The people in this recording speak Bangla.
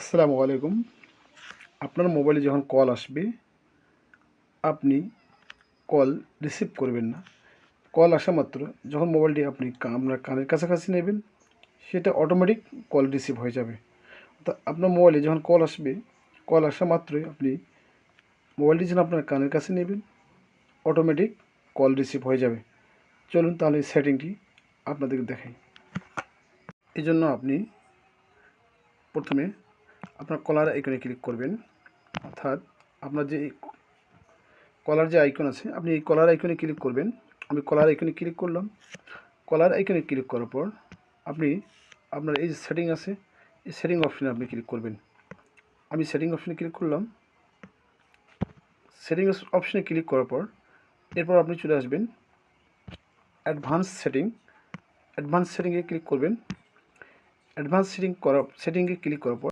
আসসালামু আলাইকুম। আপনার মোবাইলে যখন কল আসবে, আপনি কল রিসিভ করবেন না। কল আসা মাত্র যখন মোবাইলটি আপনি আপনার কানের কাছাকাছি নেবেন, সেটা অটোমেটিক কল রিসিভ হয়ে যাবে। অর্থাৎ আপনার মোবাইলে যখন কল আসবে, কল আসা মাত্রই আপনি মোবাইলটি যখন আপনার কানের কাছে নেবেন, অটোমেটিক কল রিসিভ হয়ে যাবে। চলুন তাহলে এই সেটিংটি আপনাদেরকে দেখাই। এই জন্য আপনি প্রথমে আপনার কলার আইকনে ক্লিক করবেন। অর্থাৎ আপনার যে কলার যে আইকন আছে, আপনি এই কলার আইকনে ক্লিক করবেন। আমি কলার আইকনে ক্লিক করলাম। কলার আইকনে ক্লিক করার পর আপনি আপনার এই যে সেটিং আছে, এই সেটিং অপশানে আপনি ক্লিক করবেন। আমি সেটিং অপশানে ক্লিক করলাম। সেটিং অপশানে ক্লিক করার পর এরপর আপনি চলে আসবেন অ্যাডভান্স সেটিং। অ্যাডভান্স সেটিংয়ে ক্লিক করবেন। অ্যাডভান্স সেটিংয়ে ক্লিক করার পর